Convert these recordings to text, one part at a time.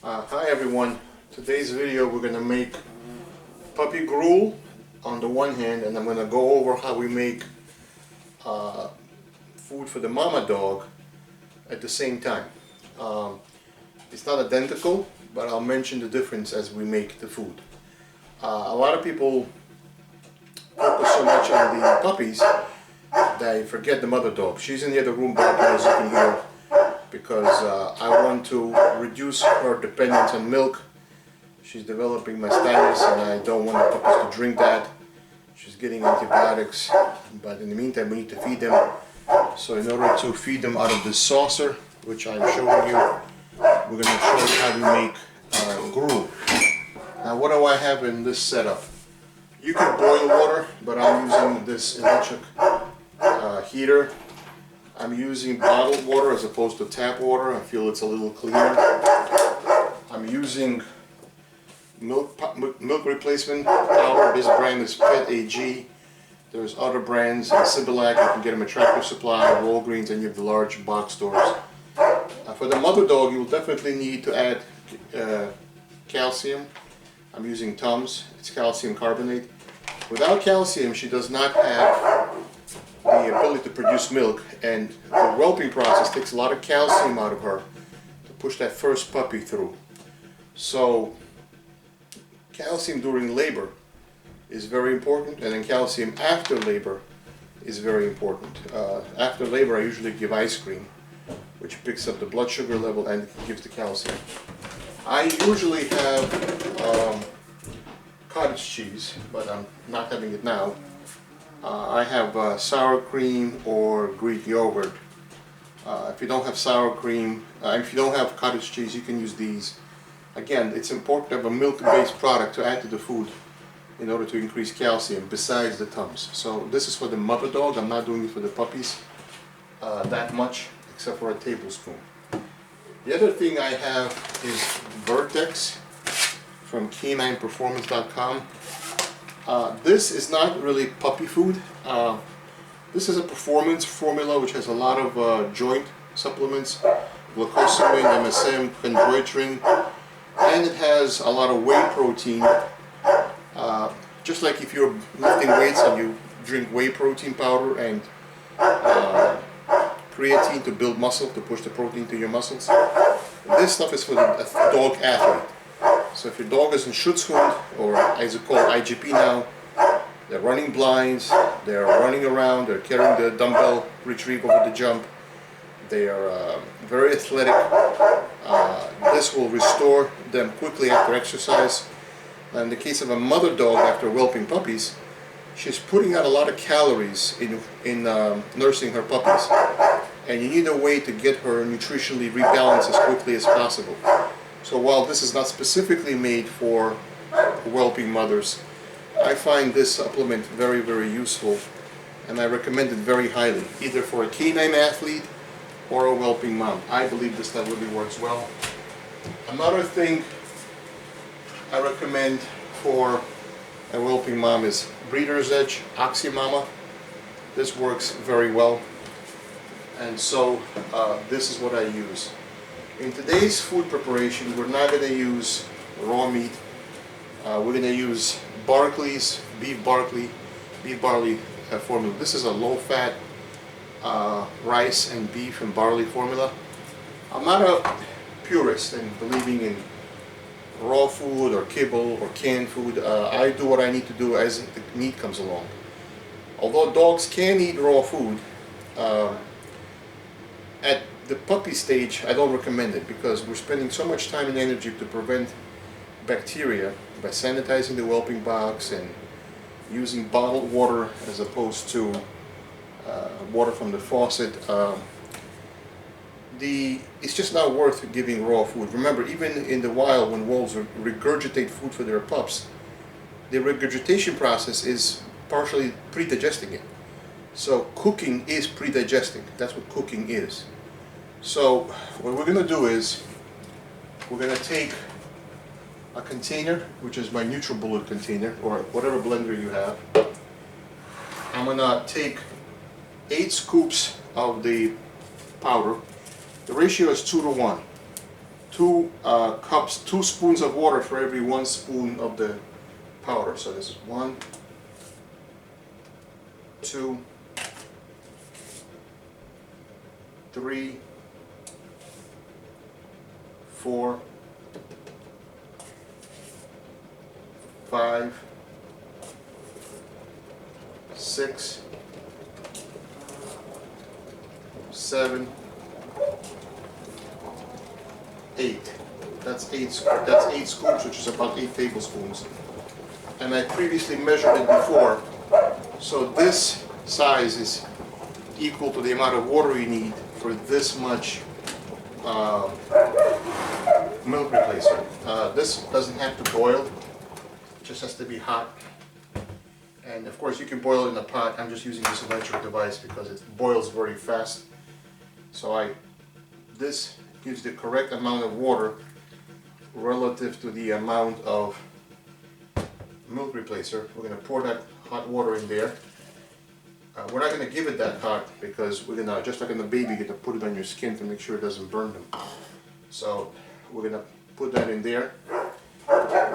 Hi everyone. Today's video we're going to make puppy gruel on the one hand, and I'm going to go over how we make food for the mama dog at the same time. It's not identical, but I'll mention the difference as we make the food. A lot of people focus so much on the puppies they forget the mother dog. She's in the other room barking, as you can hear, because I want to reduce her dependence on milk. She's developing mastitis and I don't want the puppies to drink that. She's getting antibiotics, but in the meantime we need to feed them. So in order to feed them out of this saucer, which I'm showing you, we're going to show you how we make gruel. Now what do I have in this setup? You can boil water, but I'm using this electric heater. I'm using bottled water as opposed to tap water. I feel it's a little cleaner. I'm using milk replacement powder. This brand is Pet AG. There's other brands, Sibilac, you can get them at Tractor Supply, Walgreens, and you have the large box stores. For the mother dog, you'll definitely need to add calcium. I'm using Tums. It's calcium carbonate. Without calcium, she does not have the ability to produce milk, and the whelping process takes a lot of calcium out of her to push that first puppy through. So calcium during labor is very important, and then calcium after labor is very important. After labor I usually give ice cream, which picks up the blood sugar level and gives the calcium. I usually have cottage cheese, but I'm not having it now. I have sour cream or Greek yogurt. If you don't have sour cream, if you don't have cottage cheese, you can use these. Again, it's important to have a milk-based product to add to the food in order to increase calcium besides the Tums. So this is for the mother dog. I'm not doing it for the puppies that much, except for a tablespoon. The other thing I have is Vertex from canineperformance.com. This is not really puppy food. This is a performance formula which has a lot of joint supplements, glucosamine, MSM, chondroitin, and it has a lot of whey protein. Just like if you're lifting weights and you drink whey protein powder and creatine to build muscle, to push the protein to your muscles. This stuff is for the dog athlete. So if your dog is in Schutzhund, or as it's called IGP now, they're running blinds, they're running around, they're carrying the dumbbell retrieve over the jump, they are very athletic. This will restore them quickly after exercise. In the case of a mother dog after whelping puppies, she's putting out a lot of calories in nursing her puppies, and you need a way to get her nutritionally rebalanced as quickly as possible. So while this is not specifically made for whelping mothers, I find this supplement very, very useful, and I recommend it very highly, either for a canine athlete or a whelping mom. I believe this stuff really works well. Another thing I recommend for a whelping mom is Breeder's Edge Oxymama. This works very well, and so this is what I use. In today's food preparation, we're not going to use raw meat. We're going to use Barclay's beef barley formula. This is a low-fat rice and beef and barley formula. I'm not a purist in believing in raw food or kibble or canned food. I do what I need to do as the meat comes along. Although dogs can eat raw food, at the puppy stage I don't recommend it, because we're spending so much time and energy to prevent bacteria by sanitizing the whelping box and using bottled water as opposed to water from the faucet. It's just not worth giving raw food. Remember, even in the wild, when wolves regurgitate food for their pups, the regurgitation process is partially pre-digesting it. So cooking is pre-digesting. That's what cooking is. So what we're going to do is we're going to take a container, which is my NutriBullet container, or whatever blender you have. I'm gonna take 8 scoops of the powder. The ratio is 2 to 1. 2 spoons of water for every 1 spoon of the powder. So this is 1, 2, 3, 4, 5, 6, 7, 8. That's 8 scoops, which is about 8 tablespoons. And I previously measured it before, so this size is equal to the amount of water you need for this much milk replacer. This doesn't have to boil, it just has to be hot. And of course you can boil it in a pot. I'm just using this electric device because it boils very fast. So this gives the correct amount of water relative to the amount of milk replacer. We're going to pour that hot water in there. We're not going to give it that hot because we're going to, just like in the baby, you're going to put it on your skin to make sure it doesn't burn them. So we're going to put that in there. We're going to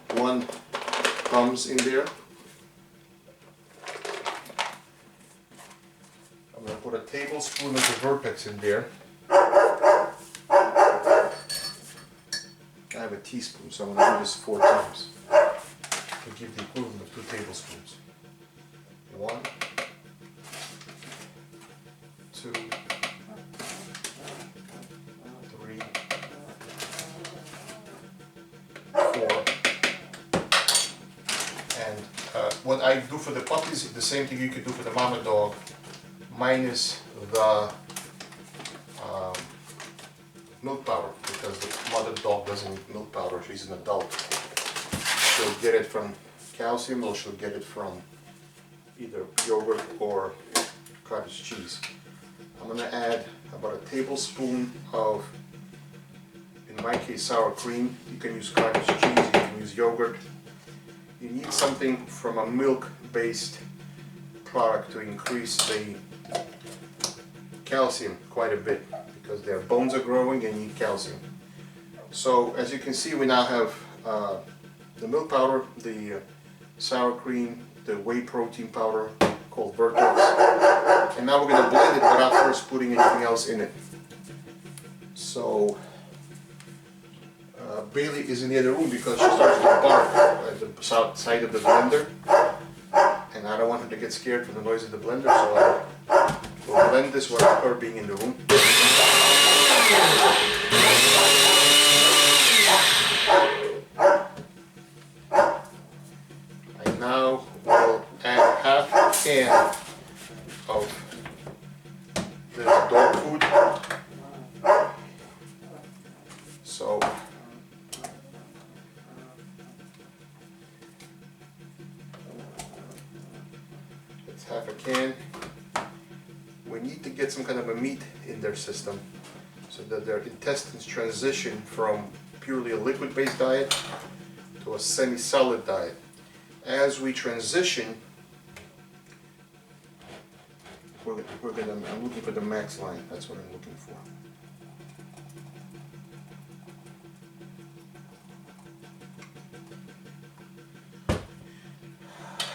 put 1 thumbs in there. I'm going to put a tablespoon of the Vertex in there. I have a teaspoon, so I'm going to do this 4 times to give the equivalent of 2 tablespoons. 1, 2, 3, what I do for the puppies is the same thing you could do for the mama dog, minus the milk powder, because the mother dog doesn't need milk powder, she's an adult. She'll get it from calcium, or she'll get it from either yogurt or cottage cheese. I'm going to add about a tablespoon of, in my case, sour cream. You can use cottage cheese, you can use yogurt. You need something from a milk-based product to increase the calcium quite a bit, because their bones are growing and need calcium. So as you can see, we now have the milk powder, the sour cream, the whey protein powder called Vertex, and now we're going to blend it without first putting anything else in it. So Bailey is in the other room because she starts to bark at the side of the blender, and I don't want her to get scared from the noise of the blender, so I will blend this without her being in the room. I now will add half a can of this dog food. So it's half a can. We need to get some kind of a meat in their system so that their intestines transition from purely a liquid-based diet to a semi-solid diet. As we transition, I'm looking for the max line. That's what I'm looking for.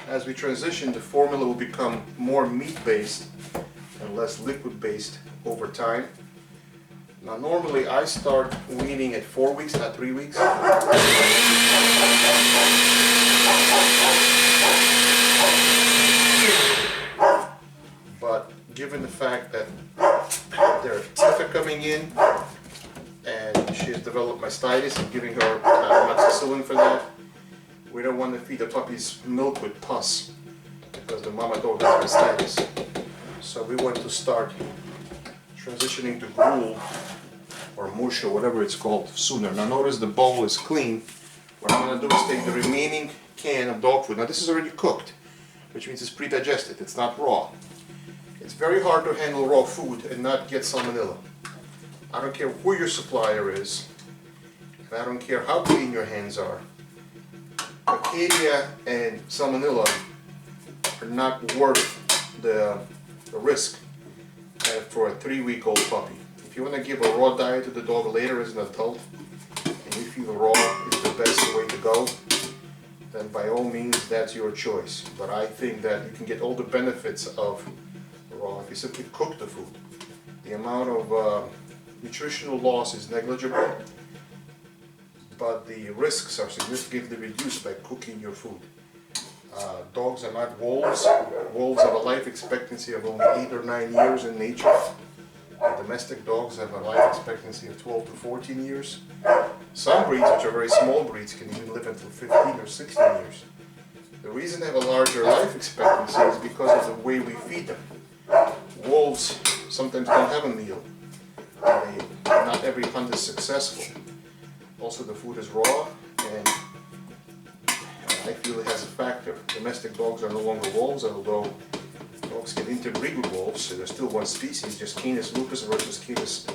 As we transition, the formula will become more meat-based and less liquid-based over time. Now normally I start weaning at 4 weeks, not 3 weeks. But given the fact that their teeth are coming in and she has developed mastitis, I'm giving her amoxicillin for that. We don't want to feed the puppies milk with pus because the mama dog has mastitis. So we want to start transitioning to gruel or mush or whatever it's called sooner. Now notice the bowl is clean. What I'm going to do is take the remaining can of dog food. Now this is already cooked, which means it's pre-digested. It's not raw. It's very hard to handle raw food and not get salmonella. I don't care who your supplier is, and I don't care how clean your hands are. Acadia and Salmonella are not worth the risk for a 3-week-old puppy. If you want to give a raw diet to the dog later as an adult, and you feel raw is the best way to go, then by all means that's your choice. But I think that you can get all the benefits of raw if you simply cook the food. The amount of nutritional loss is negligible, but the risks are significantly reduced by cooking your food. Dogs are not wolves. Wolves have a life expectancy of only 8 or 9 years in nature. Domestic dogs have a life expectancy of 12 to 14 years. Some breeds, which are very small breeds, can even live until 15 or 16 years. The reason they have a larger life expectancy is because of the way we feed them. Wolves sometimes don't have a meal. Not every hunt is successful. Also, the food is raw, and I feel it has a factor. Domestic dogs are no longer wolves, although dogs can interbreed with wolves, so there's still one species, just Canis lupus versus Canis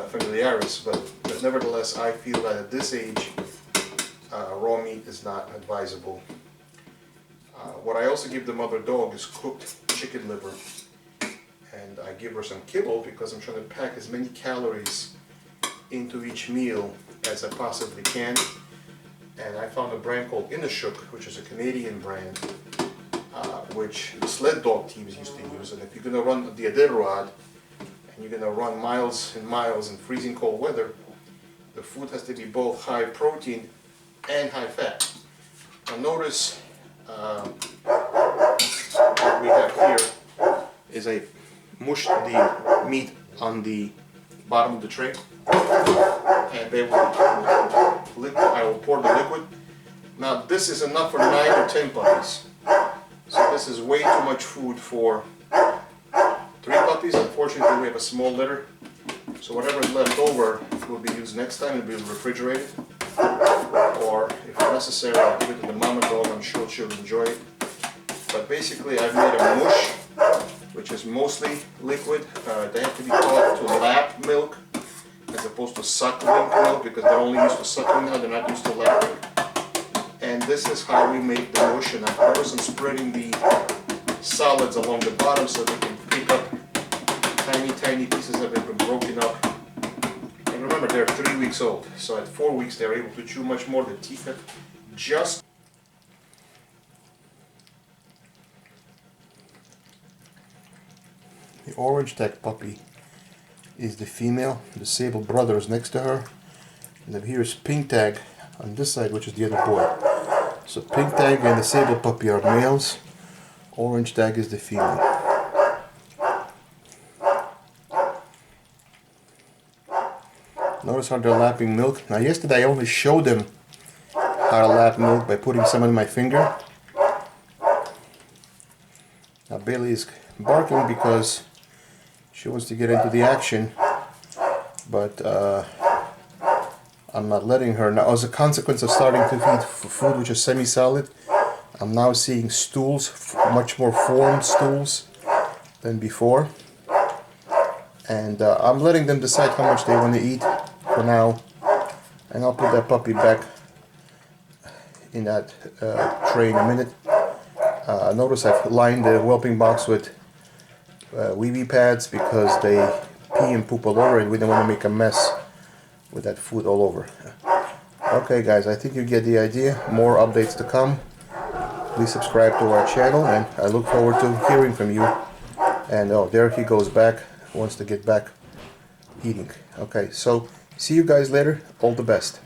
familiaris, but nevertheless I feel that at this age raw meat is not advisable. What I also give the mother dog is cooked chicken liver, and I give her some kibble because I'm trying to pack as many calories into each meal as I possibly can. And I found a brand called Inishuk, which is a Canadian brand, which the sled dog teams used to use. And if you're going to run the Iditarod and you're going to run miles and miles in freezing cold weather, the food has to be both high protein and high fat. Now notice what we have here is I mushed the meat on the bottom of the tray, and I will pour the liquid. Now this is enough for 9 or 10 puppies. So this is way too much food for 3 puppies. Unfortunately, we have a small litter, so whatever is left over will be used next time and be refrigerated. Or if necessary, I'll give it to the mama dog. I'm sure she'll enjoy it. But basically, I've made a mush, which is mostly liquid. They have to be taught to lap milk as opposed to suckling milk, because they're only used to suckling now, they're not used to lapping. And this is how we make the mush, and of course I'm spreading the solids along the bottom so they can pick up tiny pieces that have been broken up. And remember, they're 3 weeks old, so at 4 weeks they're able to chew much more. The teeth have just the orange tag puppy is the female, the sable brother is next to her, and then here's pink tag on this side, which is the other boy. So pink tag and the sable puppy are males, orange tag is the female. Notice how they're lapping milk. Now yesterday I only showed them how to lap milk by putting some on my finger. Now Bailey is barking because she wants to get into the action, but I'm not letting her. Now, as a consequence of starting to feed food which is semi-solid, I'm now seeing stools, much more formed stools than before. And I'm letting them decide how much they want to eat for now. And I'll put that puppy back in that tray in a minute. Notice I've lined the whelping box with wee pads because they pee and poop all over, and we don't want to make a mess with that food all over. Okay guys, I think you get the idea. More updates to come. Please subscribe to our channel, and I look forward to hearing from you. And oh, there he goes back, wants to get back eating. Okay, so see you guys later. All the best.